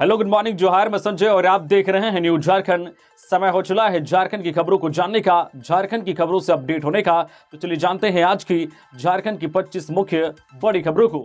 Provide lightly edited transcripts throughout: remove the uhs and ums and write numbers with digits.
Hello, good morning, जोहार। मैं संजय और आप देख रहे हैं न्यूज झारखंड। समय हो चला है झारखंड की खबरों को जानने का, झारखंड की खबरों से अपडेट होने का। तो चलिए जानते हैं आज की झारखंड की 25 मुख्य बड़ी खबरों को।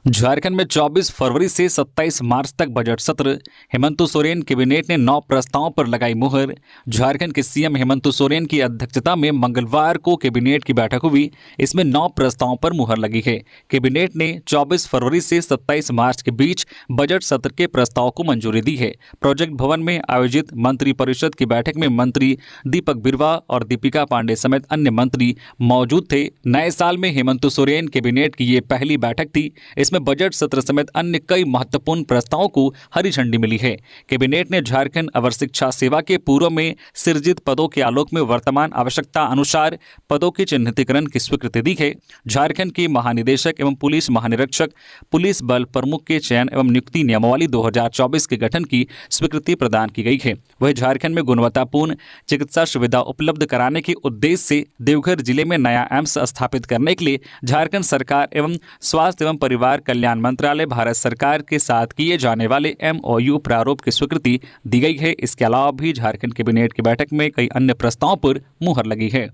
झारखंड में 24 फरवरी से 27 मार्च तक बजट सत्र। हेमंत सोरेन कैबिनेट ने 9 प्रस्तावों पर लगाई मुहर। झारखंड के सीएम हेमंत सोरेन की अध्यक्षता में मंगलवार को कैबिनेट की बैठक हुई। इसमें 9 प्रस्तावों पर मुहर लगी है। कैबिनेट ने 24 फरवरी से 27 मार्च के बीच बजट सत्र के प्रस्ताव को मंजूरी दी है। प्रोजेक्ट भवन में आयोजित मंत्री परिषद की बैठक में मंत्री दीपक बिरुवा और दीपिका पांडे समेत अन्य मंत्री मौजूद थे। नए साल में हेमंत सोरेन कैबिनेट की ये पहली बैठक थी। इसमें बजट सत्र समेत अन्य कई महत्वपूर्ण प्रस्तावों को हरी झंडी मिली है। कैबिनेट ने झारखंड अवर शिक्षा सेवा के पूर्व में सृजित पदों के आलोक में वर्तमान आवश्यकता अनुसार पदों के चिन्हितीकरण की स्वीकृति दी है। झारखंड के महानिदेशक एवं पुलिस महानिरीक्षक, पुलिस बल प्रमुख के चयन एवं नियुक्ति नियमावली 2024 के गठन की स्वीकृति प्रदान की गई है। वह झारखंड में गुणवत्तापूर्ण चिकित्सा सुविधा उपलब्ध कराने के उद्देश्य से देवघर जिले में नया एम्स स्थापित करने के लिए झारखंड सरकार एवं स्वास्थ्य एवं परिवार कल्याण मंत्रालय भारत सरकार के साथ किए जाने वाले MOU प्रारूप की स्वीकृति दी गई है। इसके अलावा भी झारखंड कैबिनेट की बैठक में कई अन्य प्रस्तावों पर मुहर लगी है।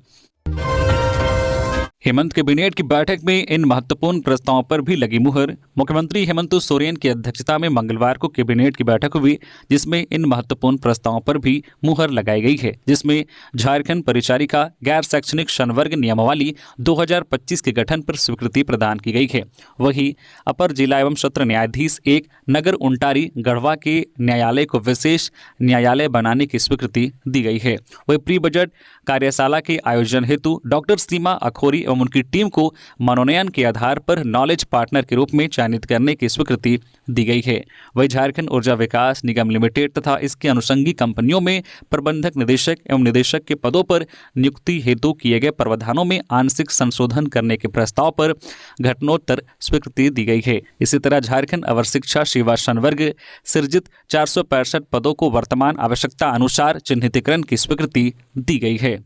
हेमंत कैबिनेट की बैठक में इन महत्वपूर्ण प्रस्तावों पर भी लगी मुहर। मुख्यमंत्री हेमंत सोरेन की अध्यक्षता में मंगलवार को कैबिनेट की बैठक हुई, जिसमें इन महत्वपूर्ण प्रस्तावों पर भी मुहर लगाई गई है, जिसमें झारखंड परिचारिका गैर शैक्षणिक संवर्ग नियमावली 2025 के गठन पर स्वीकृति प्रदान की गई है। वहीं अपर जिला एवं सत्र न्यायाधीश 1 नगर उंटारी गढ़वा के न्यायालय को विशेष न्यायालय बनाने की स्वीकृति दी गई है। वही प्री बजट कार्यशाला के आयोजन हेतु डॉक्टर सीमा अखोरी एवं उनकी टीम को मनोनयन के आधार पर नॉलेज पार्टनर के रूप में चयनित करने की स्वीकृति दी गई है। वही झारखंड ऊर्जा विकास निगम लिमिटेड तथा इसके अनुषंगी कंपनियों में प्रबंधक निदेशक एवं निदेशक के पदों पर नियुक्ति हेतु किए गए प्रावधानों में आंशिक संशोधन करने के प्रस्ताव पर घटनोत्तर स्वीकृति दी गई है। इसी तरह झारखंड अवर शिक्षा सेवा संवर्ग सृजित 465 पदों को वर्तमान आवश्यकता अनुसार चिन्हितीकरण की स्वीकृति दी गई है।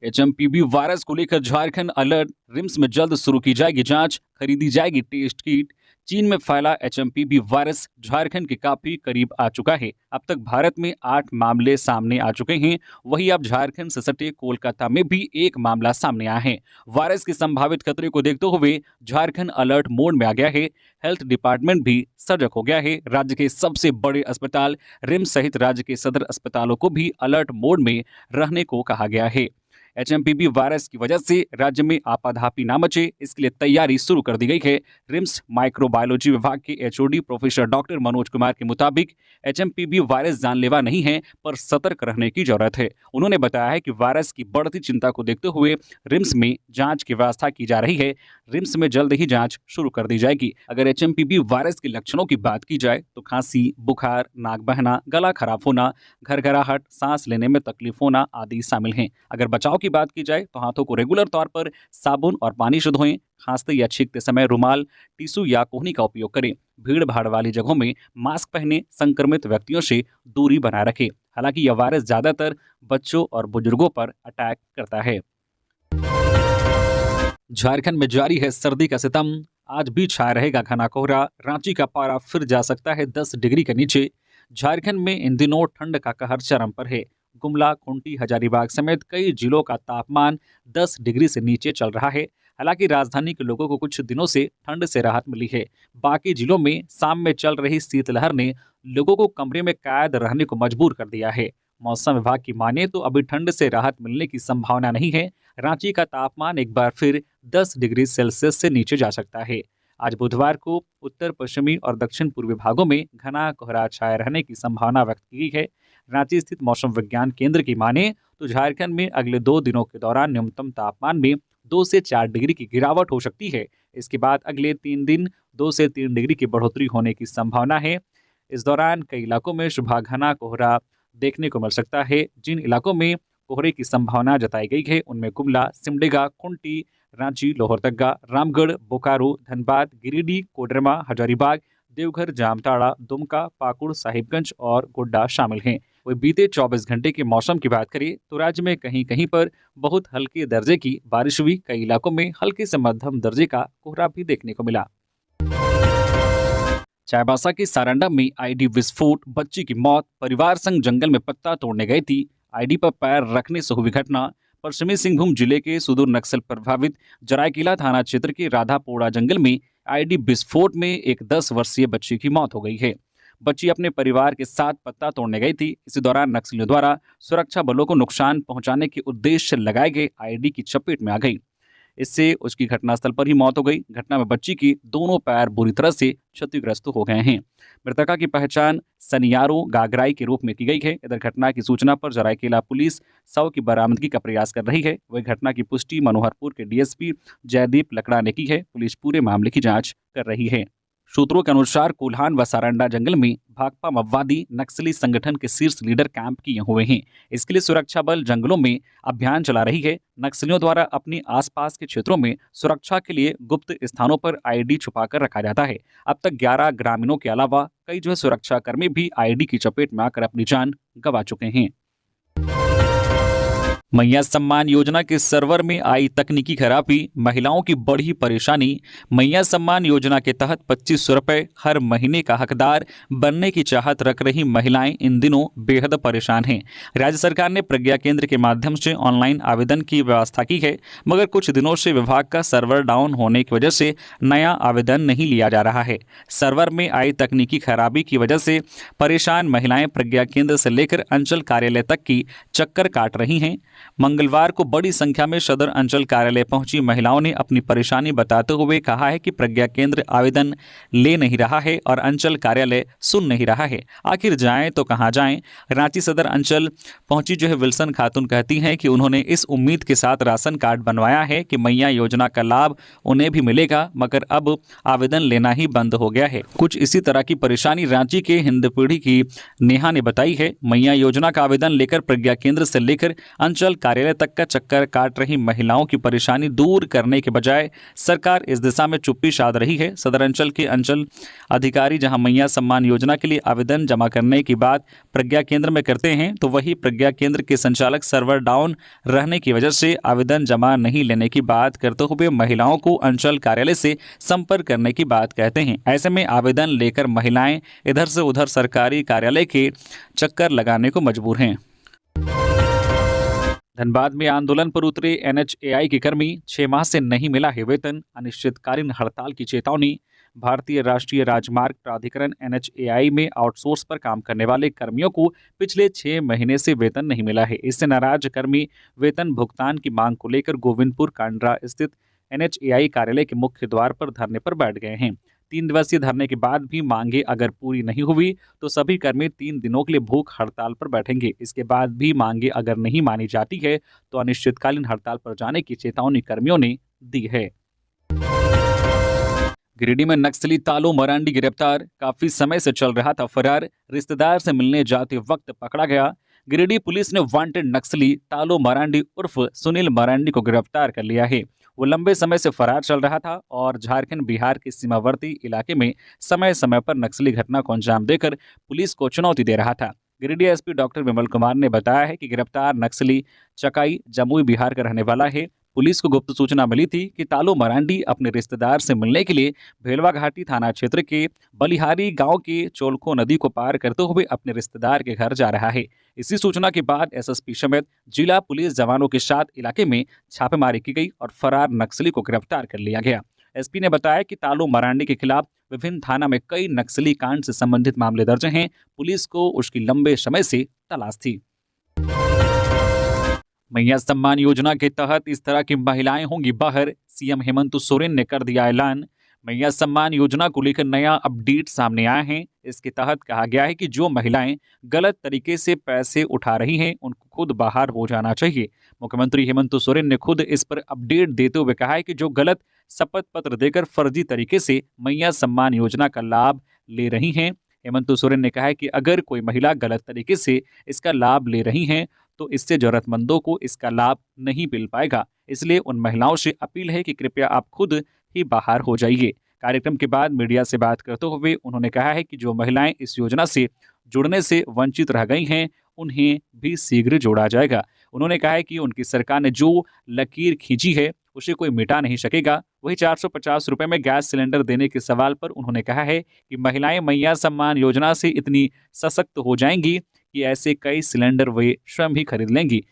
HMPV वायरस को लेकर झारखंड अलर्ट। रिम्स में जल्द शुरू की जाएगी जांच, खरीदी जाएगी टेस्ट किट। चीन में फैला HMPV वायरस झारखंड के काफी करीब आ चुका है। अब तक भारत में 8 मामले सामने आ चुके हैं। वहीं अब झारखंड से सटे कोलकाता में भी 1 मामला सामने आया है। वायरस के संभावित खतरे को देखते हुए झारखंड अलर्ट मोड में आ गया है। हेल्थ डिपार्टमेंट भी सजग हो गया है। राज्य के सबसे बड़े अस्पताल रिम्स सहित राज्य के सदर अस्पतालों को भी अलर्ट मोड में रहने को कहा गया है। HMPV वायरस की वजह से राज्य में आपाधापी ना मचे, इसके लिए तैयारी शुरू कर दी गई है। रिम्स माइक्रोबायोलॉजी विभाग के HOD professor doctor Manoj Kumar के मुताबिक HMPV वायरस जानलेवा नहीं है, पर सतर्क रहने की जरूरत है। उन्होंने बताया है कि वायरस की बढ़ती चिंता को देखते हुए रिम्स में जांच की व्यवस्था की जा रही है। रिम्स में जल्द ही जांच शुरू कर दी जाएगी। अगर HMPV वायरस के लक्षणों की बात की जाए तो खांसी, बुखार, नाक बहना, गला खराब होना, घरघराहट, सांस लेने में तकलीफ होना आदि शामिल हैं। अगर बचाव की बात की जाए तो हाथों को रेगुलर तौर पर साबुन और पानी से धोएं। खांसते या छींकते समय रुमाल, टिश्यू या कोहनी का उपयोग करें। भीड़ भाड़ वाली जगहों में मास्क पहने। संक्रमित व्यक्तियों से दूरी बनाए रखें। हालांकि यह वायरस ज्यादातर बच्चों और बुजुर्गों पर अटैक करता है। झारखंड में जारी है सर्दी का सितम। आज भी छाया रहेगा घना कोहरा। रांची का पारा फिर जा सकता है 10 डिग्री के नीचे। झारखंड में इन दिनों ठंड का कहर चरम पर है। गुमला, खूंटी, हजारीबाग समेत कई जिलों का तापमान 10 डिग्री से नीचे चल रहा है। हालांकि राजधानी के लोगों को कुछ दिनों से ठंड से राहत मिली है। बाकी जिलों में शाम में चल रही शीतलहर ने लोगों को कमरे में कैद रहने को मजबूर कर दिया है। मौसम विभाग की माने तो अभी ठंड से राहत मिलने की संभावना नहीं है। रांची का तापमान एक बार फिर 10 डिग्री सेल्सियस से नीचे जा सकता है। आज बुधवार को उत्तर पश्चिमी और दक्षिण पूर्वी भागों में घना कोहरा छाए रहने की संभावना व्यक्त की गई है। रांची स्थित मौसम विज्ञान केंद्र की माने तो झारखंड में अगले 2 दिनों के दौरान न्यूनतम तापमान में 2 से 4 डिग्री की गिरावट हो सकती है। इसके बाद अगले 3 दिन 2 से 3 डिग्री की बढ़ोतरी होने की संभावना है। इस दौरान कई इलाकों में सुबह घना कोहरा देखने को मिल सकता है। जिन इलाकों में कोहरे की संभावना जताई गई है उनमें गुमला, सिमडेगा, खूंटी, रांची, लोहरदगा, रामगढ़, बोकारो, धनबाद, गिरिडीह, कोडरमा, हजारीबाग, देवघर, जामताड़ा, दुमका, पाकुड़, साहिबगंज और गोड्डा शामिल हैं। वही बीते 24 घंटे के मौसम की बात करें तो राज्य में कहीं कहीं पर बहुत हल्के दर्जे की बारिश हुई। कई इलाकों में हल्के से मध्यम दर्जे का कोहरा भी देखने को मिला। चाईबासा के सारंडा में आईडी विस्फोट, बच्ची की मौत, परिवार संग जंगल में पत्ता तोड़ने गई थी, आईडी पर पैर रखने से हुई घटना। पश्चिमी सिंहभूम जिले के सुदूर नक्सल प्रभावित जरायकेला थाना क्षेत्र के राधापोड़ा जंगल में आईडी विस्फोट में एक 10 वर्षीय बच्ची की मौत हो गई है। बच्ची अपने परिवार के साथ पत्ता तोड़ने गई थी। इसी दौरान नक्सलियों द्वारा सुरक्षा बलों को नुकसान पहुंचाने के उद्देश्य से लगाए गए आईडी की चपेट में आ गई। इससे उसकी घटनास्थल पर ही मौत हो गई। घटना में बच्ची की दोनों पैर बुरी तरह से क्षतिग्रस्त हो गए हैं। मृतका की पहचान सनियारो गागराई के रूप में की गई है। इधर घटना की सूचना पर जरायकेला पुलिस शव की बरामदगी का प्रयास कर रही है। वही घटना की पुष्टि मनोहरपुर के डीएसपी जयदीप लकड़ा ने की है। पुलिस पूरे मामले की जांच कर रही है। सूत्रों के अनुसार कोल्हान व सारंडा जंगल में भाकपा माओवादी नक्सली संगठन के शीर्ष लीडर कैंप किए हुए हैं। इसके लिए सुरक्षा बल जंगलों में अभियान चला रही है। नक्सलियों द्वारा अपने आसपास के क्षेत्रों में सुरक्षा के लिए गुप्त स्थानों पर आईडी छुपाकर रखा जाता है। अब तक 11 ग्रामीणों के अलावा कई सुरक्षाकर्मी भी आईडी की चपेट में आकर अपनी जान गंवा चुके हैं। मैया सम्मान योजना के सर्वर में आई तकनीकी खराबी, महिलाओं की बढ़ी परेशानी। मैया सम्मान योजना के तहत 2500 रुपये हर महीने का हकदार बनने की चाहत रख रही महिलाएं इन दिनों बेहद परेशान हैं। राज्य सरकार ने प्रज्ञा केंद्र के माध्यम से ऑनलाइन आवेदन की व्यवस्था की है, मगर कुछ दिनों से विभाग का सर्वर डाउन होने की वजह से नया आवेदन नहीं लिया जा रहा है। सर्वर में आई तकनीकी खराबी की वजह से परेशान महिलाएं प्रज्ञा केंद्र से लेकर अंचल कार्यालय तक की चक्कर काट रही हैं। मंगलवार को बड़ी संख्या में सदर अंचल कार्यालय पहुंची महिलाओं ने अपनी परेशानी बताते हुए कहा है कि प्रज्ञा केंद्र आवेदन ले नहीं रहा है और अंचल कार्यालय सुन नहीं रहा है। आखिर जाएं तो कहां जाएं। रांची सदर अंचल पहुंची विल्सन खातून कहती हैं कि उन्होंने इस उम्मीद के साथ राशन कार्ड बनवाया है कि मैया योजना का लाभ उन्हें भी मिलेगा, मगर अब आवेदन लेना ही बंद हो गया है। कुछ इसी तरह की परेशानी रांची के हिंदपीढ़ी की नेहा ने बताई है। मैया योजना का आवेदन लेकर प्रज्ञा केंद्र से लेकर अंचल कार्यालय तक का चक्कर काट रही महिलाओं की परेशानी दूर करने के बजाय सरकार इस दिशा में चुप्पी साध रही है। सदर अंचल के अंचल अधिकारी जहां मैया सम्मान योजना के लिए आवेदन जमा करने की बात प्रज्ञा केंद्र में करते हैं, तो वही प्रज्ञा केंद्र के संचालक सर्वर डाउन रहने की वजह से आवेदन जमा नहीं लेने की बात करते हुए महिलाओं को अंचल कार्यालय से संपर्क करने की बात कहते हैं। ऐसे में आवेदन लेकर महिलाएं इधर से उधर सरकारी कार्यालय के चक्कर लगाने को मजबूर हैं। धनबाद में आंदोलन पर उतरे एनएचएआई के कर्मी, 6 माह से नहीं मिला है वेतन, अनिश्चितकालीन हड़ताल की चेतावनी। भारतीय राष्ट्रीय राजमार्ग प्राधिकरण एनएचएआई में आउटसोर्स पर काम करने वाले कर्मियों को पिछले 6 महीने से वेतन नहीं मिला है। इससे नाराज कर्मी वेतन भुगतान की मांग को लेकर गोविंदपुर कांड्रा स्थित एनएचएआई कार्यालय के मुख्य द्वार पर धरने पर बैठ गए हैं। 3 दिवसीय धरने के बाद भी मांगे अगर पूरी नहीं हुई तो सभी कर्मी 3 दिनों के लिए भूख हड़ताल पर बैठेंगे। इसके बाद भी मांगे अगर नहीं मानी जाती है तो अनिश्चितकालीन हड़ताल पर जाने की चेतावनी कर्मियों ने दी है। गिरिडीह में नक्सली तालो मरांडी गिरफ्तार, काफी समय से चल रहा था फरार, रिश्तेदार से मिलने जाते वक्त पकड़ा गया। गिरिडीह पुलिस ने वांटेड नक्सली तालो मरांडी उर्फ सुनील मरांडी को गिरफ्तार कर लिया है। वो लंबे समय से फरार चल रहा था और झारखंड बिहार के सीमावर्ती इलाके में समय समय पर नक्सली घटना को अंजाम देकर पुलिस को चुनौती दे रहा था। गिरिडीह एसपी डॉक्टर विमल कुमार ने बताया है कि गिरफ्तार नक्सली चकाई जमुई बिहार का रहने वाला है। पुलिस को गुप्त सूचना मिली थी कि तालो मरांडी अपने रिश्तेदार से मिलने के लिए भेलवा घाटी थाना क्षेत्र के बलिहारी गांव के चोलखो नदी को पार करते हुए अपने रिश्तेदार के घर जा रहा है। इसी सूचना के बाद एसएसपी समेत जिला पुलिस जवानों के साथ इलाके में छापेमारी की गई और फरार नक्सली को गिरफ्तार कर लिया गया। एसपी ने बताया कि तालो मरांडी के खिलाफ विभिन्न थाना में कई नक्सली कांड से संबंधित मामले दर्ज हैं। पुलिस को उसकी लंबे समय से तलाश थी। मैया सम्मान योजना के तहत इस तरह की महिलाएं होंगी बाहर, सीएम हेमंत सोरेन ने कर दिया ऐलान। मैया सम्मान योजना को लेकर नया अपडेट सामने आया है। इसके तहत कहा गया है कि जो महिलाएं गलत तरीके से पैसे उठा रही हैं उनको खुद बाहर हो जाना चाहिए। मुख्यमंत्री हेमंत सोरेन ने खुद इस पर अपडेट देते हुए कहा है कि जो गलत शपथ पत्र देकर फर्जी तरीके से मैया सम्मान योजना का लाभ ले रही हैं। हेमंत सोरेन ने कहा है कि अगर कोई महिला गलत तरीके से इसका लाभ ले रही हैं तो इससे जरूरतमंदों को इसका लाभ नहीं मिल पाएगा। इसलिए उन महिलाओं से अपील है कि कृपया आप खुद ही बाहर हो जाइए। कार्यक्रम के बाद मीडिया से बात करते हुए उन्होंने कहा है कि जो महिलाएं इस योजना से जुड़ने से वंचित रह गई हैं उन्हें भी शीघ्र जोड़ा जाएगा। उन्होंने कहा है कि उनकी सरकार ने जो लकीर खींची है उसे कोई मिटा नहीं सकेगा। वही 450 रुपए में गैस सिलेंडर देने के सवाल पर उन्होंने कहा है कि महिलाएं मैया सम्मान योजना से इतनी सशक्त हो जाएंगी कि ऐसे कई सिलेंडर वे स्वयं ही खरीद लेंगी।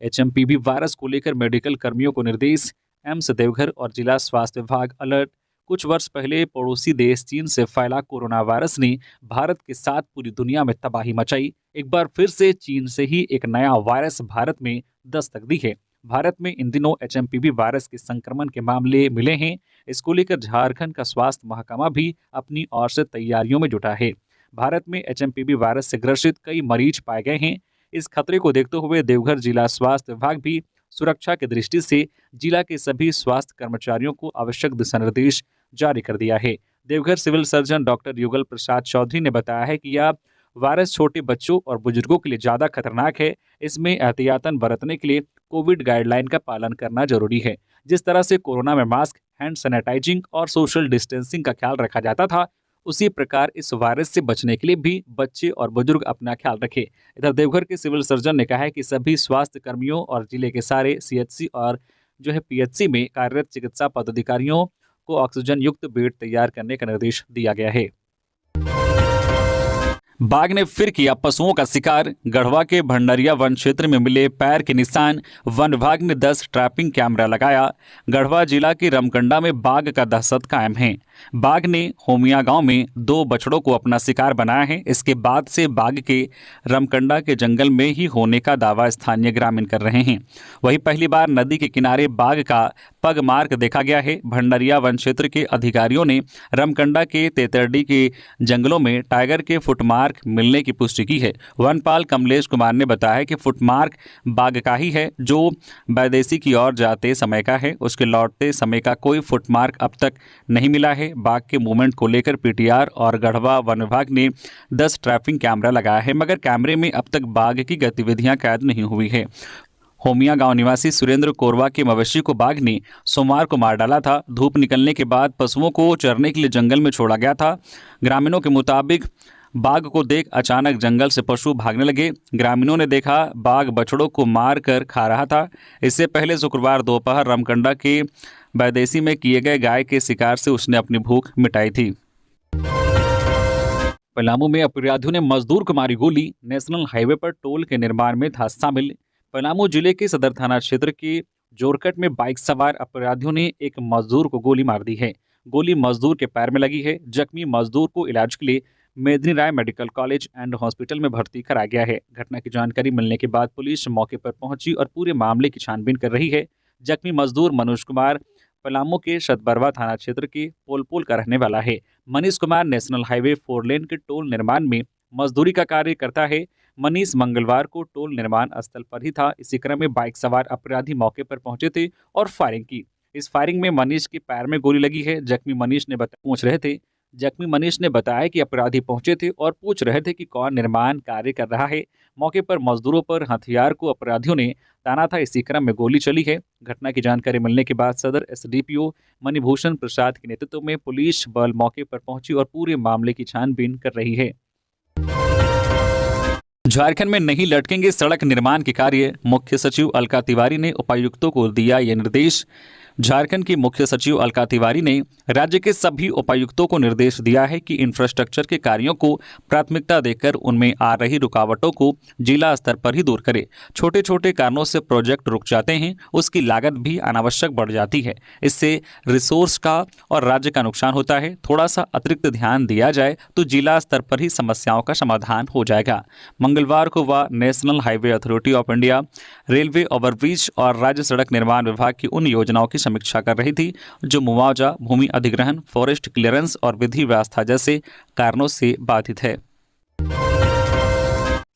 एचएमपीवी वायरस को लेकर मेडिकल कर्मियों को निर्देश, एम्स देवघर और जिला स्वास्थ्य विभाग अलर्ट। कुछ वर्ष पहले पड़ोसी देश चीन से फैला कोरोना वायरस ने भारत के साथ पूरी दुनिया में तबाही मचाई। एक बार फिर से चीन से ही एक नया वायरस भारत में दस्तक दी है। भारत में इन दिनों एचएमपीवी वायरस के संक्रमण के मामले मिले हैं। इसको लेकर झारखंड का स्वास्थ्य महकमा भी अपनी ओर से तैयारियों में जुटा है। भारत में एचएमपीवी वायरस से ग्रसित कई मरीज पाए गए हैं। इस खतरे को देखते हुए देवघर जिला स्वास्थ्य विभाग भी सुरक्षा की दृष्टि से जिला के सभी स्वास्थ्य कर्मचारियों को आवश्यक दिशा निर्देश जारी कर दिया है। देवघर सिविल सर्जन डॉक्टर युगल प्रसाद चौधरी ने बताया है कि यह वायरस छोटे बच्चों और बुजुर्गों के लिए ज़्यादा खतरनाक है। इसमें एहतियातन बरतने के लिए कोविड गाइडलाइन का पालन करना जरूरी है। जिस तरह से कोरोना में मास्क, हैंड सैनिटाइजिंग और सोशल डिस्टेंसिंग का ख्याल रखा जाता था, उसी प्रकार इस वायरस से बचने के लिए भी बच्चे और बुजुर्ग अपना ख्याल रखें। इधर देवघर के सिविल सर्जन ने कहा है कि सभी स्वास्थ्य कर्मियों और जिले के सारे सीएचसी और पीएचसी में कार्यरत चिकित्सा पदाधिकारियों को ऑक्सीजन युक्त बेड तैयार करने का निर्देश दिया गया है। बाघ ने फिर किया पशुओं का शिकार, गढ़वा के भंडरिया वन क्षेत्र में मिले पैर के निशान, वन विभाग ने 10 ट्रैपिंग कैमरा लगाया। गढ़वा जिला के रमकंडा में बाघ का दहशत कायम है। बाघ ने होमिया गांव में 2 बछड़ों को अपना शिकार बनाया है। इसके बाद से बाघ के रमकंडा के जंगल में ही होने का दावा स्थानीय ग्रामीण कर रहे हैं। वहीं पहली बार नदी के किनारे बाघ का पग मार्क देखा गया है। भंडरिया वन क्षेत्र के अधिकारियों ने रमकंडा के तेतरडी के जंगलों में टाइगर के फुटमार्क मिलने की पुष्टि की है। वनपाल कमलेश कुमार ने बताया कि फुटमार्क बाघ का ही है, जो वैदेशी की ओर जाते समय का है। उसके लौटते समय का कोई फुटमार्क अब तक नहीं मिला है। बाघ के मूवमेंट को लेकर पीटीआर और गढ़वा वन विभाग ने 10 ट्रैपिंग कैमरा लगाया है, मगर कैमरे में अब तक बाघ की गतिविधियां कैद नहीं हुई है। होमिया गांव निवासी सुरेंद्र कोरवा के मवेशी को बाघ ने सोमवार को मार डाला था। धूप निकलने के बाद पशुओं को चरने के लिए जंगल में छोड़ा गया था। ग्रामीणों के मुताबिक बाघ को देख अचानक जंगल से पशु भागने लगे। ग्रामीणों ने देखा बाघ बछड़ों को मार कर खा रहा था। इससे पहले शुक्रवार दोपहर रमकंडा के बैदेसी में किए गए गाय के शिकार से उसने अपनी भूख मिटाई थी। पलामू में अपराधियों ने मजदूर को मारी गोली, नेशनल हाईवे पर टोल के निर्माण में था शामिल। पलामू जिले के सदर थाना क्षेत्र के जोरकट में बाइक सवार अपराधियों ने एक मजदूर को गोली मार दी है। गोली मजदूर के पैर में लगी है। जख्मी मजदूर को इलाज के लिए मेदिनी राय मेडिकल कॉलेज एंड हॉस्पिटल में भर्ती कराया गया है। घटना की जानकारी मिलने के बाद पुलिस मौके पर पहुंची और पूरे मामले की छानबीन कर रही है। जख्मी मजदूर मनोज कुमार पलामू के शतबरवा थाना क्षेत्र के पोलपोल का रहने वाला है। मनीष कुमार नेशनल हाईवे 4 लेन के टोल निर्माण में मजदूरी का कार्य करता है। मनीष मंगलवार को टोल निर्माण स्थल पर ही था। इसी क्रम में बाइक सवार अपराधी मौके पर पहुंचे थे और फायरिंग की। इस फायरिंग में मनीष के पैर में गोली लगी है। जख्मी मनीष ने बताया कि अपराधी पहुंचे थे और पूछ रहे थे कि कौन निर्माण कार्य कर रहा है। मौके पर मजदूरों पर हथियार को अपराधियों ने ताना था। इसी क्रम में गोली चली है। घटना की जानकारी मिलने के बाद सदर एसडीपीओ मणिभूषण प्रसाद के नेतृत्व में पुलिस बल मौके पर पहुंची और पूरे मामले की छानबीन कर रही है। झारखंड में नहीं लटकेंगे सड़क निर्माण के कार्य, मुख्य सचिव अलका तिवारी ने उपायुक्तों को दिया यह निर्देश। झारखंड की मुख्य सचिव अलका तिवारी ने राज्य के सभी उपायुक्तों को निर्देश दिया है कि इंफ्रास्ट्रक्चर के कार्यों को प्राथमिकता देकर उनमें आ रही रुकावटों को जिला स्तर पर ही दूर करें। छोटे छोटे कारणों से प्रोजेक्ट रुक जाते हैं, उसकी लागत भी अनावश्यक बढ़ जाती है। इससे रिसोर्स का और राज्य का नुकसान होता है। थोड़ा सा अतिरिक्त ध्यान दिया जाए तो जिला स्तर पर ही समस्याओं का समाधान हो जाएगा। मंगलवार को वह national highway authority of India, railway overbridge और राज्य सड़क निर्माण विभाग की उन योजनाओं की समीक्षा कर रही थी जो मुआवजा, भूमि अधिग्रहण, फॉरेस्ट क्लियरेंस और विधि व्यवस्था जैसे कारणों से बाधित है।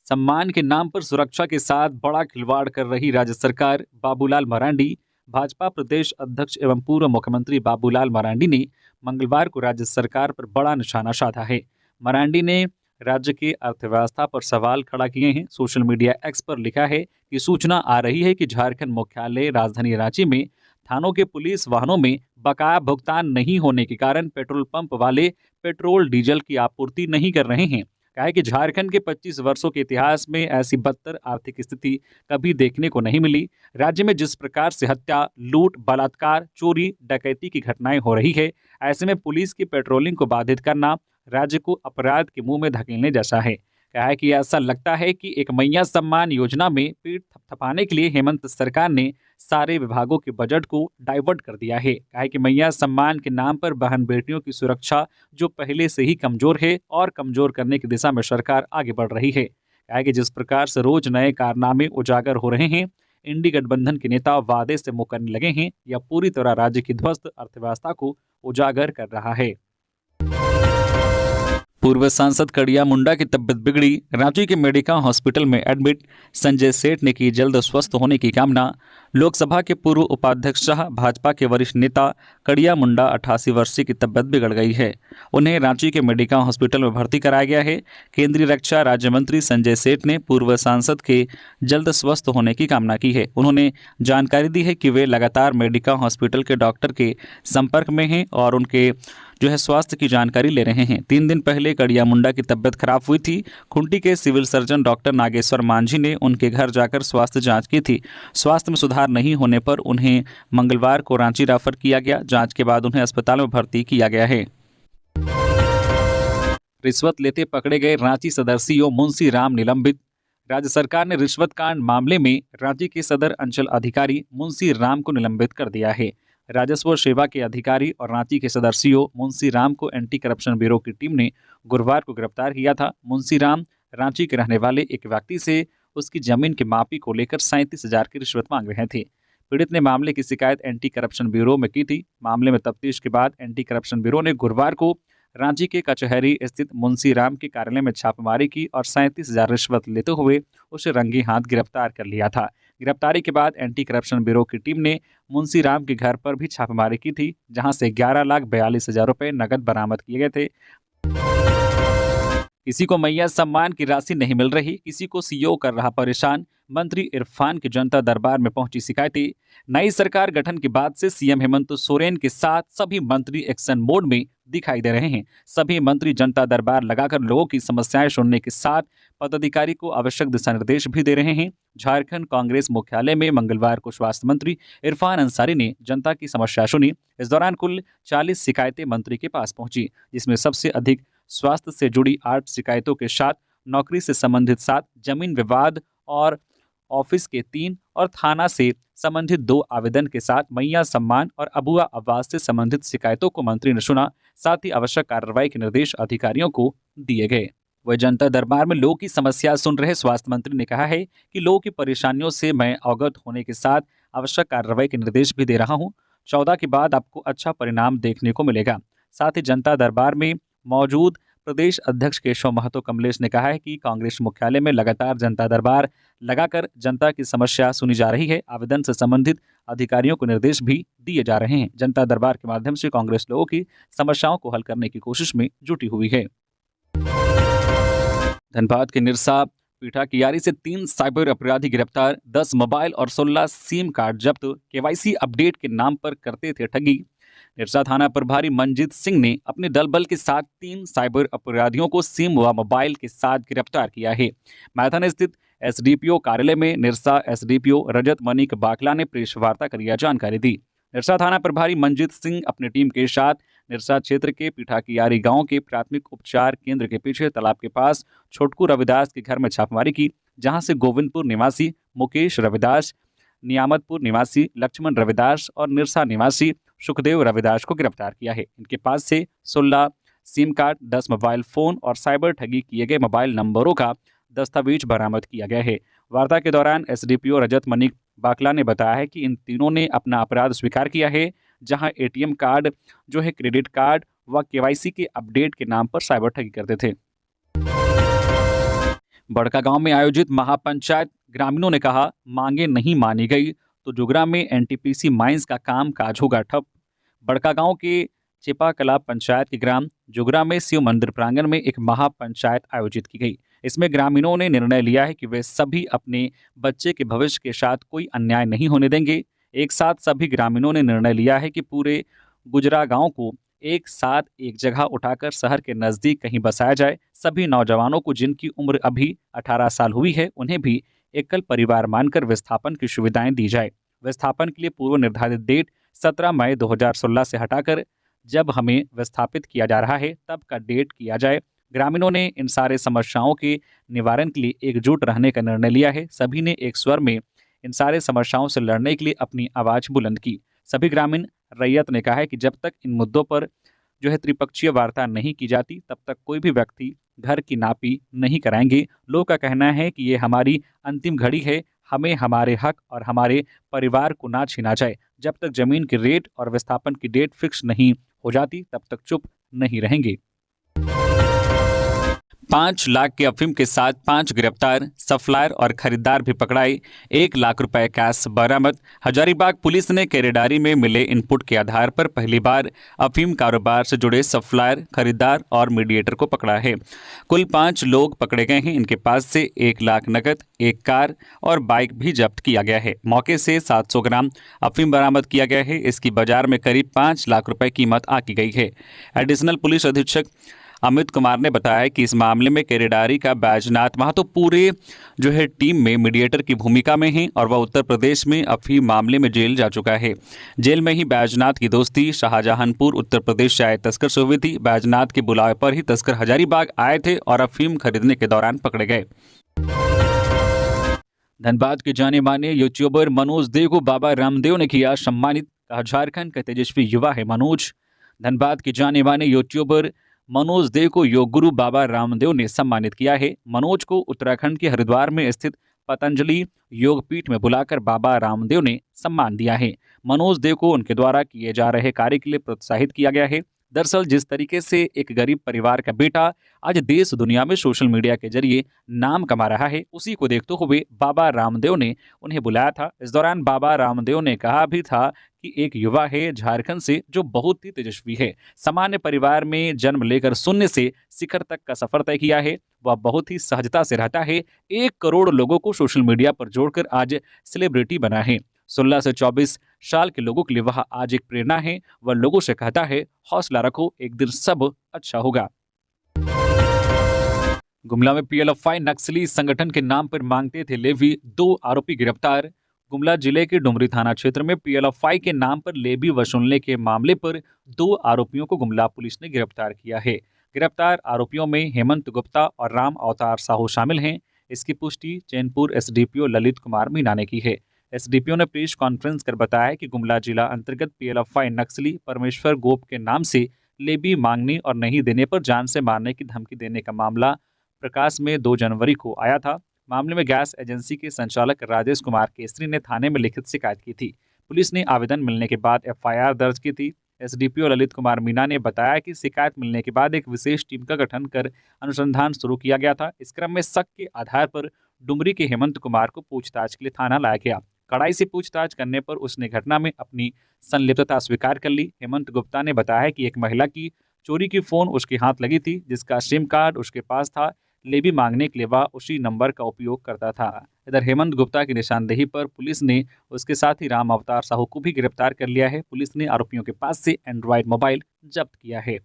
सम्मान के नाम पर सुरक्षा के साथ बड़ा खिलवाड़ कर रही राज्य सरकार। बाबूलाल मरांडी, भाजपा प्रदेश अध्यक्ष एवं पूर्व मुख्यमंत्री बाबूलाल मरांडी ने मंगलवार को राज्य सरकार पर बड़ा निशाना साधा है। मरांडी ने राज्य की अर्थव्यवस्था पर सवाल खड़ा किए हैं। सोशल मीडिया एक्स पर लिखा है कि सूचना आ रही है कि झारखंड मुख्यालय राजधानी रांची में थानों के पुलिस वाहनों में बकाया भुगतान नहीं होने के कारण पेट्रोल पंप वाले पेट्रोल डीजल की आपूर्ति नहीं कर रहे हैं। कहा है कि झारखंड के 25 वर्षों के इतिहास में ऐसी बदतर आर्थिक स्थिति कभी देखने को नहीं मिली। राज्य में जिस प्रकार से हत्या, लूट, बलात्कार, चोरी, डकैती की घटनाएं हो रही है, ऐसे में पुलिस की पेट्रोलिंग को बाधित करना राज्य को अपराध के मुंह में धकेलने जैसा है। कहा है कि ऐसा लगता है कि एक मैया सम्मान योजना में पीठ थपथपाने के लिए हेमंत सरकार ने सारे विभागों के बजट को डाइवर्ट कर दिया है। कहा है कि मैया सम्मान के नाम पर बहन बेटियों की सुरक्षा जो पहले से ही कमजोर है और कमजोर करने की दिशा में सरकार आगे बढ़ रही है। कहा है कि जिस प्रकार से रोज नए कारनामे उजागर हो रहे हैं, इंडी गठबंधन के नेता वादे से मुकरने लगे हैं, यह पूरी तरह राज्य की ध्वस्त अर्थव्यवस्था को उजागर कर रहा है। पूर्व सांसद कड़िया मुंडा की तबियत बिगड़ी, रांची के मेडिका हॉस्पिटल में एडमिट। संजय सेठ ने की जल्द स्वस्थ होने की कामना। लोकसभा के पूर्व उपाध्यक्ष सह भाजपा के वरिष्ठ नेता कड़िया मुंडा 88 वर्षीय की तबियत बिगड़ गई है। उन्हें रांची के मेडिका हॉस्पिटल में भर्ती कराया गया है। केंद्रीय रक्षा राज्य मंत्री संजय सेठ ने पूर्व सांसद के जल्द स्वस्थ होने की कामना की है। उन्होंने जानकारी दी है कि वे लगातार मेडिका हॉस्पिटल के डॉक्टर के संपर्क में हैं और उनके स्वास्थ्य की जानकारी ले रहे हैं। 3 दिन पहले कड़िया मुंडा की तबियत खराब हुई थी। खुंटी के civil surgeon doctor Nageshwar Manjhi ने उनके घर जाकर स्वास्थ्य जांच की थी। स्वास्थ्य में सुधार नहीं होने पर उन्हें मंगलवार को रांची रेफर किया गया। जांच के बाद उन्हें अस्पताल में भर्ती किया गया है। रिश्वत लेते पकड़े गए रांची सदर सीओ मुंशी राम निलंबित। राज्य सरकार ने रिश्वत कांड मामले में रांची के सदर अंचल अधिकारी मुंशी राम को निलंबित कर दिया है। राजस्व सेवा के अधिकारी और रांची के सदर सीओ मुंशी राम को एंटी करप्शन ब्यूरो की टीम ने गुरुवार को गिरफ्तार किया था। मुंशी राम रांची के रहने वाले एक व्यक्ति से उसकी जमीन की मापी को लेकर 37,000 की रिश्वत मांग रहे थे। पीड़ित ने मामले की शिकायत एंटी करप्शन ब्यूरो में की थी। मामले में तफ्तीश के बाद एंटी करप्शन ब्यूरो ने गुरुवार को रांची के कचहरी स्थित मुंशी राम के कार्यालय में छापेमारी की और 37,000 रिश्वत लेते हुए उसे रंगे हाथ गिरफ्तार कर लिया था। गिरफ्तारी के बाद एंटी करप्शन ब्यूरो की टीम ने मुंशी राम के घर पर भी छापेमारी की थी, जहां से 11,42,000 रुपए नकद बरामद किए गए थे। किसी को मैया सम्मान की राशि नहीं मिल रही, किसी को सीओ कर रहा परेशान। मंत्री इरफान की जनता दरबार में पहुंची शिकायतें। नई सरकार गठन के बाद से सीएम हेमंत सोरेन के साथ सभी मंत्री एक्शन मोड में दिखाई दे रहे हैं। सभी मंत्री जनता दरबार लगाकर लोगों की समस्याएं सुनने के साथ पदाधिकारी को आवश्यक दिशा निर्देश भी दे रहे हैं। झारखंड कांग्रेस मुख्यालय में मंगलवार को स्वास्थ्य मंत्री इरफान अंसारी ने जनता की समस्या सुनी। इस दौरान कुल 40 शिकायतें मंत्री के पास पहुंची, जिसमें सबसे अधिक स्वास्थ्य से जुड़ी 8 शिकायतों के साथ नौकरी से संबंधित 7, जमीन विवाद और ऑफिस के 3 और थाना से संबंधित 2 आवेदन के साथ मैया सम्मान और अबुआ आवास से संबंधित शिकायतों को मंत्री ने सुना। साथ ही आवश्यक कार्रवाई के निर्देश अधिकारियों को दिए गए। वह जनता दरबार में लोगों की समस्या सुन रहे स्वास्थ्य मंत्री ने कहा है कि लोगों की परेशानियों से मैं अवगत होने के साथ आवश्यक कार्रवाई के निर्देश भी दे रहा हूं। 14 के बाद आपको अच्छा परिणाम देखने को मिलेगा। साथ ही जनता दरबार में मौजूद प्रदेश अध्यक्ष केशव महतो कमलेश ने कहा है कि कांग्रेस मुख्यालय में लगातार जनता दरबार लगाकर जनता की समस्या सुनी जा रही है। आवेदन से संबंधित अधिकारियों को निर्देश भी दिए जा रहे हैं। जनता दरबार के माध्यम से कांग्रेस लोगों की समस्याओं को हल करने की कोशिश में जुटी हुई है। धनबाद के निरसा पीठा कियारी से 3 साइबर अपराधी गिरफ्तार। 10 मोबाइल और 16 सिम कार्ड जब्त। केवाईसी अपडेट के नाम पर करते थे ठगी। निरसा थाना प्रभारी मंजीत सिंह ने अपने दल बल के साथ 3 साइबर अपराधियों को सिम व मोबाइल के साथ गिरफ्तार किया है। मैथन स्थित एसडीपीओ कार्यालय में निरसा एसडीपीओ रजत मनिक बाकला ने प्रेस वार्ता कर यह जानकारी दी। निरसा थाना प्रभारी मंजीत सिंह अपनी टीम के साथ निरसा क्षेत्र के पीठाकियारी गांव के प्राथमिक उपचार केंद्र के पीछे तालाब के पास छोटकू रविदास के घर में छापेमारी की, जहां से गोविंदपुर निवासी मुकेश रविदास, नियामतपुर निवासी लक्ष्मण रविदास और निरसा निवासी सुखदेव रविदास को गिरफ्तार किया है। इनके पास से 16 सिम कार्ड, 10 मोबाइल फोन और साइबर ठगी किए गए मोबाइल नंबरों का दस्तावेज बरामद किया गया है। वार्ता के दौरान एसडीपीओ रजत मनिक बाकला ने बताया है कि इन तीनों ने अपना अपराध स्वीकार किया है, जहां एटीएम कार्ड क्रेडिट कार्ड व केवाईसी के अपडेट के नाम पर साइबर ठगी करते थे। बड़का गांव में आयोजित महापंचायत, ग्रामीणों ने कहा मांगे नहीं मानी गई तो जुगरा में एनटीपीसी माइंस का काम काज होगा ठप। बड़का गांव के चिपाकला पंचायत के ग्राम जुगरा में शिव मंदिर प्रांगण में एक महापंचायत आयोजित की गई। इसमें ग्रामीणों ने निर्णय लिया है कि वे सभी अपने बच्चे के भविष्य के साथ कोई अन्याय नहीं होने देंगे। एक साथ सभी ग्रामीणों ने निर्णय लिया है कि पूरे गुजरा गांव को एक साथ एक जगह उठाकर शहर के नज़दीक कहीं बसाया जाए। सभी नौजवानों को जिनकी उम्र अभी 18 साल हुई है उन्हें भी एकल परिवार मानकर विस्थापन की सुविधाएं दी जाए। विस्थापन के लिए पूर्व निर्धारित डेट 17 मई 2016 से हटाकर जब हमें विस्थापित किया जा रहा है तब का डेट किया जाए। ग्रामीणों ने इन सारे समस्याओं के निवारण के लिए एकजुट रहने का निर्णय लिया है। सभी ने एक स्वर में इन सारे समस्याओं से लड़ने के लिए अपनी आवाज़ बुलंद की। सभी ग्रामीण रैयत ने कहा है कि जब तक इन मुद्दों पर त्रिपक्षीय वार्ता नहीं की जाती तब तक कोई भी व्यक्ति घर की नापी नहीं कराएंगे। लोग का कहना है कि ये हमारी अंतिम घड़ी है, हमें हमारे हक और हमारे परिवार को ना छीना जाए। जब तक जमीन की रेट और विस्थापन की डेट फिक्स नहीं हो जाती तब तक चुप नहीं रहेंगे। 5 लाख के अफीम के साथ 5 गिरफ्तार, सप्लायर और खरीदार भी पकड़ाए, 1 लाख रुपए कैश बरामद। हजारीबाग पुलिस ने केरेडारी में मिले इनपुट के आधार पर पहली बार अफीम कारोबार से जुड़े सप्लायर, खरीदार और मीडिएटर को पकड़ा है। कुल 5 लोग पकड़े गए हैं। इनके पास से 1 लाख नकद, 1 कार और बाइक भी जब्त किया गया है। मौके से 700 ग्राम अफीम बरामद किया गया है। इसकी बाजार में करीब 5 लाख रुपए कीमत आकी गई है। एडिशनल पुलिस अधीक्षक अमित कुमार ने बताया कि इस मामले में केरेडारी का बैजनाथ महतो पूरे टीम में मीडिएटर की भूमिका में हैं और वह उत्तर प्रदेश में अफीम मामले में जेल जा चुका है। जेल में ही बैजनाथ की दोस्ती शाहजहांपुर उत्तर प्रदेश से आए तस्कर से हुई थी। बैजनाथ के बुलावे पर ही तस्कर हजारीबाग आए थे और अफीम खरीदने के दौरान पकड़े गए। धनबाद के जाने माने यूट्यूबर मनोज देव को बाबा रामदेव ने किया सम्मानित। कहा, झारखंड का तेजस्वी युवा है मनोज। धनबाद के जाने माने यूट्यूबर मनोज देव को योग गुरु बाबा रामदेव ने सम्मानित किया है। मनोज को उत्तराखंड के हरिद्वार में स्थित पतंजलि योग पीठ में बुलाकर बाबा रामदेव ने सम्मान दिया है। मनोज देव को उनके द्वारा किए जा रहे कार्य के लिए प्रोत्साहित किया गया है। दरअसल जिस तरीके से एक गरीब परिवार का बेटा आज देश दुनिया में सोशल मीडिया के जरिए नाम कमा रहा है, उसी को देखते हुए बाबा रामदेव ने उन्हें बुलाया था। इस दौरान बाबा रामदेव ने कहा भी था कि एक युवा है झारखंड से जो बहुत ही तेजस्वी है। सामान्य परिवार में जन्म लेकर शून्य से शिखर तक का सफर तय किया है। वह बहुत ही सहजता से रहता है। 1 करोड़ लोगों को सोशल मीडिया पर जोड़कर आज सेलिब्रिटी बना है। 16 से 24 साल के लोगों के लिए वह आज एक प्रेरणा है। वह लोगों से कहता है, हौसला रखो, एक दिन सब अच्छा होगा। गुमला में पीएलएफआई नक्सली संगठन के नाम पर मांगते थे लेवी, 2 आरोपी गिरफ्तार। गुमला जिले के डुमरी थाना क्षेत्र में पीएलएफआई के नाम पर लेवी वसूलने के मामले पर 2 आरोपियों को गुमला पुलिस ने गिरफ्तार किया है। गिरफ्तार आरोपियों में हेमंत गुप्ता और राम अवतार साहू शामिल हैं। इसकी पुष्टि चैनपुर एसडीपीओ ललित कुमार मीणा ने की है। एसडीपीओ ने प्रेस कॉन्फ्रेंस कर बताया कि गुमला जिला अंतर्गत पीएलएफआई नक्सली परमेश्वर गोप के नाम से लेवी मांगने और नहीं देने पर जान से मारने की धमकी देने का मामला प्रकाश में 2 जनवरी को आया था। मामले में गैस एजेंसी के संचालक राजेश कुमार केसरी ने थाने में लिखित शिकायत की थी। पुलिस ने आवेदन मिलने के बाद एफआईआर दर्ज की थी। एसडीपीओ ललित कुमार मीणा ने बताया कि शिकायत मिलने के बाद एक विशेष टीम का गठन कर अनुसंधान शुरू किया गया था। इस क्रम में शक के आधार पर डुमरी के हेमंत कुमार को पूछताछ के लिए थाना लाया गया। कड़ाई से पूछताछ करने पर उसने घटना में अपनी संलिप्तता स्वीकार कर ली। हेमंत गुप्ता ने बताया कि एक महिला की चोरी की फोन उसके हाथ लगी थी, जिसका सिम कार्ड उसके पास था। लेवी मांगने के लिए वह उसी नंबर का उपयोग करता था। इधर हेमंत गुप्ता की निशानदेही पर पुलिस ने उसके साथ ही राम अवतार साहू को भी गिरफ्तार कर लिया है। पुलिस ने आरोपियों के पास से एंड्रॉयड मोबाइल जब्त किया है।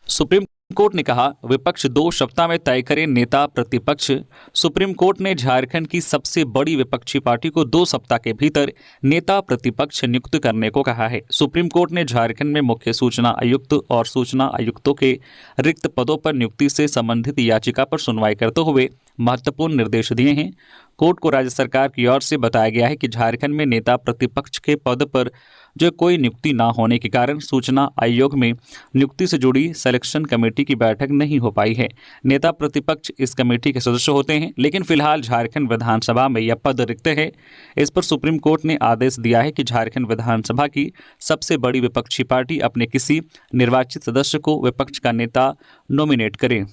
सुप्रीम कोर्ट ने कहा, विपक्ष 2 सप्ताह में तय करे नेता प्रतिपक्ष। सुप्रीम कोर्ट ने झारखंड की सबसे बड़ी विपक्षी पार्टी को 2 सप्ताह के भीतर नेता प्रतिपक्ष नियुक्त करने को कहा है। सुप्रीम कोर्ट ने झारखंड में मुख्य सूचना आयुक्त और सूचना आयुक्तों के रिक्त पदों पर नियुक्ति से संबंधित याचिका पर सुनवाई करते हुए महत्वपूर्ण निर्देश दिए हैं। कोर्ट को राज्य सरकार की ओर से बताया गया है कि झारखंड में नेता प्रतिपक्ष के पद पर कोई नियुक्ति न होने के कारण सूचना आयोग में नियुक्ति से जुड़ी सिलेक्शन कमेटी की बैठक नहीं हो पाई है। नेता प्रतिपक्ष इस कमेटी के सदस्य होते हैं, लेकिन फिलहाल झारखंड विधानसभा में यह पद रिक्त है। इस पर सुप्रीम कोर्ट ने आदेश दिया है कि झारखंड विधानसभा की सबसे बड़ी विपक्षी पार्टी अपने किसी निर्वाचित सदस्य को विपक्ष का नेता नॉमिनेट करे।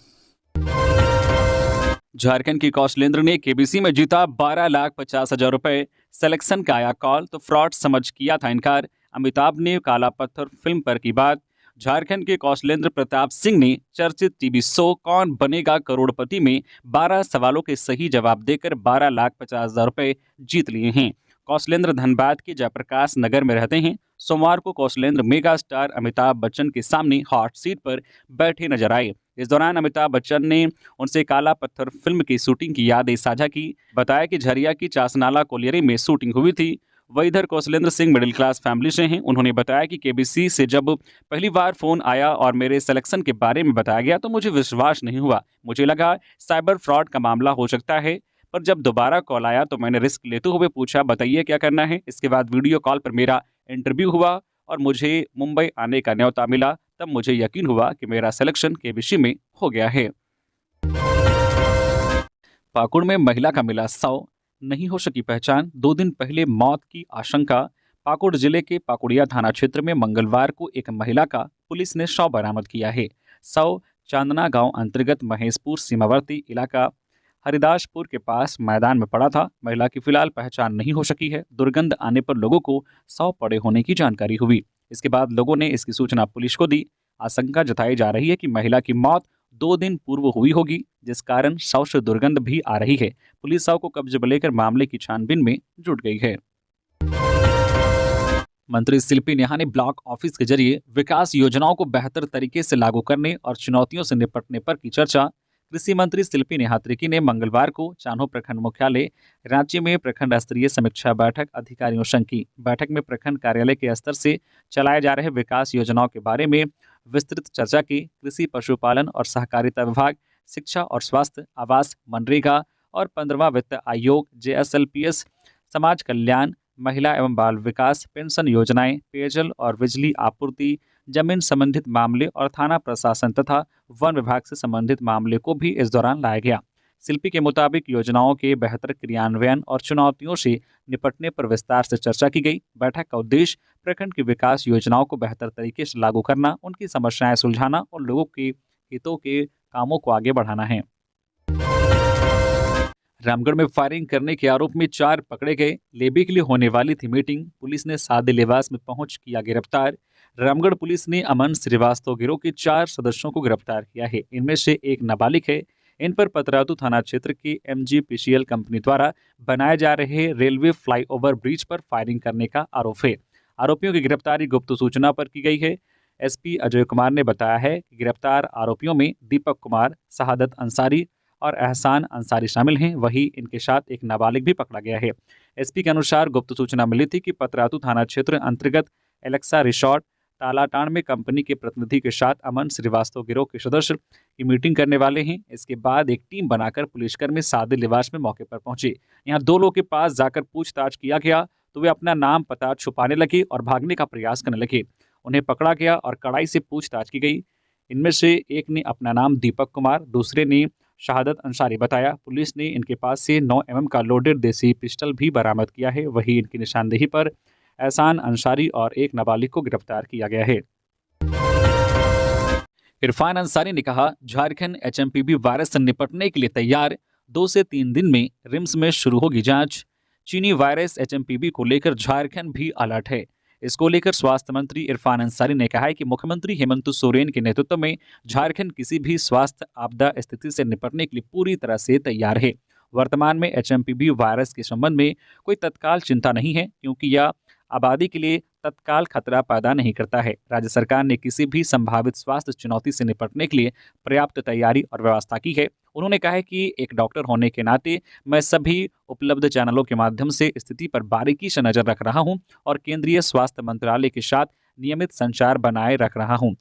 झारखंड की कौशलेंद्र ने केबीसी में जीता 12,50,000 रुपए। सिलेक्शन का आया कॉल तो फ्रॉड समझ किया था इनकार। अमिताभ ने काला पत्थर फिल्म पर की बात। झारखंड के कौशलेंद्र प्रताप सिंह ने चर्चित टीवी शो कौन बनेगा करोड़पति में 12 सवालों के सही जवाब देकर 12,50,000 रुपए जीत लिए हैं। कौशलेंद्र धनबाद के जयप्रकाश नगर में रहते हैं। सोमवार को कौशलेंद्र मेगा स्टार अमिताभ बच्चन के सामने हॉट सीट पर बैठे नजर आए। इस दौरान अमिताभ बच्चन ने उनसे काला पत्थर फिल्म की शूटिंग की यादें साझा की। बताया कि झरिया की चासनाला कोलियरी में शूटिंग हुई थी। वही इधर Kaushalendra Singh middle class family से हैं। उन्होंने बताया कि केबीसी से जब पहली बार फोन आया और मेरे सिलेक्शन के बारे में बताया गया तो मुझे विश्वास नहीं हुआ। मुझे लगा साइबर फ्रॉड का मामला हो सकता है, पर जब दोबारा कॉल आया तो मैंने रिस्क लेते हुए पूछा, बताइए क्या करना है। इसके बाद वीडियो कॉल पर मेरा इंटरव्यू हुआ और मुझे मुंबई आने का न्योता मिला। तब मुझे यकीन हुआ कि मेरा सिलेक्शन केबीसी में हो गया है। पाकुड़ में महिला का मिला शव, नहीं हो सकी पहचान। 2 दिन पहले मौत की आशंका। पाकुड़ जिले के पाकुड़िया थाना क्षेत्र में मंगलवार को एक महिला का पुलिस ने शव बरामद किया है। शव चांदना गांव अंतर्गत महेशपुर सीमावर्ती इलाका हरिदासपुर के पास मैदान में पड़ा था। महिला की फिलहाल पहचान नहीं हो सकी है। दुर्गंध आने पर लोगों को शव पड़े होने की जानकारी हुई। इसके बाद लोगों ने इसकी सूचना पुलिस को दी। आशंका जताई जा रही है कि महिला की मौत 2 दिन पूर्व हुई होगी, जिस कारण शव से दुर्गंध भी आ रही है। पुलिस शव को कब्जे में लेकर मामले की छानबीन में जुट गई है। मंत्री शिल्पी नेहा ने ब्लॉक ऑफिस के जरिए विकास योजनाओं को बेहतर तरीके से लागू करने और चुनौतियों से निपटने पर की चर्चा। कृषि मंत्री शिल्पी नेहा त्रिकी ने मंगलवार को चान्हो प्रखंड मुख्यालय रांची में प्रखंड स्तरीय समीक्षा बैठक अधिकारियों संग की। बैठक में प्रखंड कार्यालय के स्तर से चलाए जा रहे विकास योजनाओं के बारे में विस्तृत चर्चा की। कृषि पशुपालन और सहकारिता विभाग, शिक्षा और स्वास्थ्य, आवास, मनरेगा और 15वां वित्त आयोग JSLPS, समाज कल्याण, महिला एवं बाल विकास, पेंशन योजनाएं, पेयजल और बिजली आपूर्ति, जमीन संबंधित मामले और थाना प्रशासन तथा वन विभाग से संबंधित मामले को भी इस दौरान लाया गया। शिल्पी के मुताबिक योजनाओं के बेहतर क्रियान्वयन और चुनौतियों से निपटने पर विस्तार से चर्चा की गई। बैठक का उद्देश्य प्रखंड की विकास योजनाओं को बेहतर तरीके से लागू करना, उनकी समस्याएं सुलझाना और लोगों के हितों के कामों को आगे बढ़ाना है। रामगढ़ में फायरिंग करने के आरोप में 4 पकड़े गए। लेबी के लिए होने वाली थी मीटिंग, पुलिस ने सादे लिबास में पहुंच किया गिरफ्तार। रामगढ़ पुलिस ने अमन श्रीवास्तव गिरोह के 4 सदस्यों को गिरफ्तार किया है। इनमें से एक नाबालिग है। इन पर पतरातू थाना क्षेत्र की MGPCL कंपनी द्वारा बनाए जा रहे रेलवे फ्लाईओवर ब्रिज पर फायरिंग करने का आरोप है। आरोपियों की गिरफ्तारी गुप्त सूचना पर की गई है। SP अजय कुमार ने बताया है कि गिरफ्तार आरोपियों में दीपक कुमार, शहादत अंसारी और एहसान अंसारी शामिल हैं। वहीं इनके साथ एक नाबालिग भी पकड़ा गया है। SP के अनुसार गुप्त सूचना मिली थी कि पतरातू थाना क्षेत्र अंतर्गत एलेक्सा रिसोर्ट तालाटान में कंपनी के प्रतिनिधि के साथ अमन श्रीवास्तव गिरोह के सदस्य की मीटिंग करने वाले हैं। इसके बाद एक टीम बनाकर पुलिसकर्मी सादे लिबास में मौके पर पहुंचे। यहाँ 2 लोगों के पास जाकर पूछताछ किया गया तो वे अपना नाम पता छुपाने लगे और भागने का प्रयास करने लगे। उन्हें पकड़ा गया और कड़ाई से पूछताछ की गई। इनमें से एक ने अपना नाम दीपक कुमार, दूसरे ने शहादत अंसारी बताया। पुलिस ने इनके पास से 9 mm का लोडेड देसी पिस्टल भी बरामद किया है। वहीं इनकी निशानदेही पर एहसान अंसारी और एक नाबालिग को गिरफ्तार किया गया है। इरफान अंसारी ने कहा, झारखंड HMPV वायरस से निपटने के लिए तैयार। 2 से 3 दिन में रिम्स में शुरू होगी जांच। चीनी वायरस HMPV को लेकर झारखंड भी अलर्ट है। इसको लेकर स्वास्थ्य मंत्री इरफान अंसारी ने कहा है कि मुख्यमंत्री हेमंत सोरेन के नेतृत्व में झारखंड किसी भी स्वास्थ्य आपदा स्थिति से निपटने के लिए पूरी तरह से तैयार है। वर्तमान में HMPV वायरस के संबंध में कोई तत्काल चिंता नहीं है, क्योंकि यह आबादी के लिए तत्काल खतरा पैदा नहीं करता है। राज्य सरकार ने किसी भी संभावित स्वास्थ्य चुनौती से निपटने के लिए पर्याप्त तैयारी और व्यवस्था की है। उन्होंने कहा है कि एक डॉक्टर होने के नाते मैं सभी उपलब्ध चैनलों के माध्यम से स्थिति पर बारीकी से नजर रख रहा हूं और केंद्रीय स्वास्थ्य मंत्रालय के साथ नियमित संचार बनाए रख रहा हूं।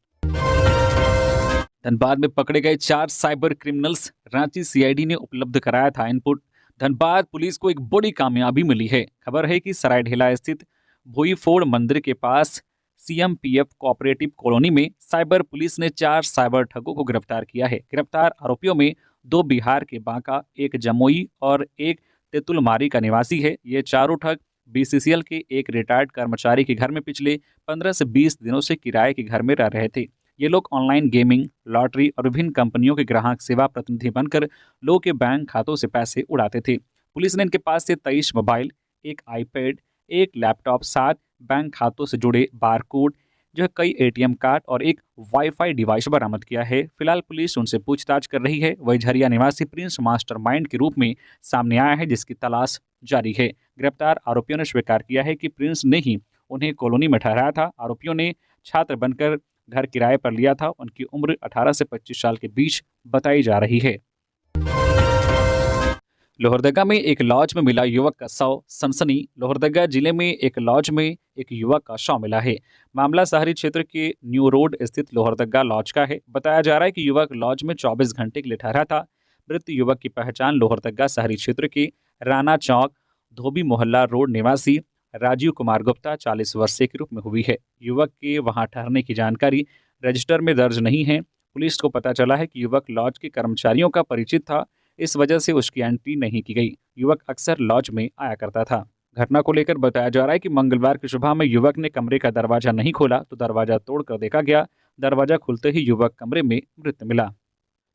धनबाद में पकड़े गए 4 साइबर क्रिमिनल्स, रांची CID ने उपलब्ध कराया था इनपुट। धनबाद पुलिस को एक बड़ी कामयाबी मिली है। खबर है कि सरायढेला स्थित भोईफोड़ मंदिर के पास CMPF कोऑपरेटिव कॉलोनी में साइबर पुलिस ने 4 साइबर ठगों को गिरफ्तार किया है। गिरफ्तार आरोपियों में 2 बिहार के बांका, एक जमुई और एक तेतुलमारी का निवासी है। ये चारों ठग BCCL के एक रिटायर्ड कर्मचारी के घर में पिछले 15 से 20 दिनों से किराए के घर में रह रहे थे। ये लोग ऑनलाइन गेमिंग, लॉटरी और विभिन्न कंपनियों के ग्राहक सेवा प्रतिनिधि बनकर लोगों के बैंक खातों से पैसे उड़ाते थे। पुलिस ने इनके पास से 23 मोबाइल, एक iPad, एक लैपटॉप, 7 बैंक खातों से जुड़े बारकोड, जो है कई एटीएम कार्ड और एक वाईफाई डिवाइस बरामद किया है। फिलहाल पुलिस उनसे पूछताछ कर रही है। वही झरिया निवासी प्रिंस मास्टरमाइंड के रूप में सामने आया है, जिसकी तलाश जारी है। गिरफ्तार आरोपियों ने स्वीकार किया है कि प्रिंस ने ही उन्हें कॉलोनी में ठहराया था। आरोपियों ने छात्र बनकर घर किराए पर लिया था। उनकी उम्र 18 से 25 साल के बीच बताई जा रही है। लोहरदगा में एक लॉज में मिला युवक का शव, सनसनी। लोहरदगा जिले में एक लॉज में एक युवक का शव मिला है। मामला शहरी क्षेत्र के न्यू रोड स्थित लोहरदगा लॉज का है। बताया जा रहा है कि युवक लॉज में 24 घंटे के लिए ठहरा था। मृत युवक की पहचान लोहरदगा शहरी क्षेत्र के राना चौक धोबी मोहल्ला रोड निवासी राजीव कुमार गुप्ता 40 वर्षीय के रूप में हुई है। युवक के वहां ठहरने की जानकारी रजिस्टर में दर्ज नहीं है। पुलिस को पता चला है कि युवक लॉज के कर्मचारियों का परिचित था, इस वजह से उसकी एंट्री नहीं की गई। युवक अक्सर लॉज में आया करता था। घटना को लेकर बताया जा रहा है कि मंगलवार की सुबह में युवक ने कमरे का दरवाजा नहीं खोला तो दरवाजा तोड़कर देखा गया। दरवाजा खुलते ही युवक कमरे में मृत मिला।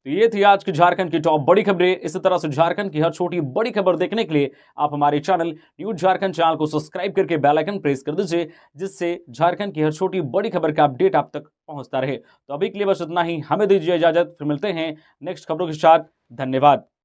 तो ये थी आज की झारखंड की टॉप बड़ी खबरें। इसी तरह से झारखंड की हर छोटी बड़ी खबर देखने के लिए आप हमारे चैनल न्यूज झारखंड चैनल को सब्सक्राइब करके बेल आइकन प्रेस कर दीजिए, जिससे झारखंड की हर छोटी बड़ी खबर का अपडेट आप तक पहुंचता रहे। तो अभी के लिए बस इतना ही, हमें दीजिए इजाजत, फिर मिलते हैं नेक्स्ट खबरों के साथ। धन्यवाद।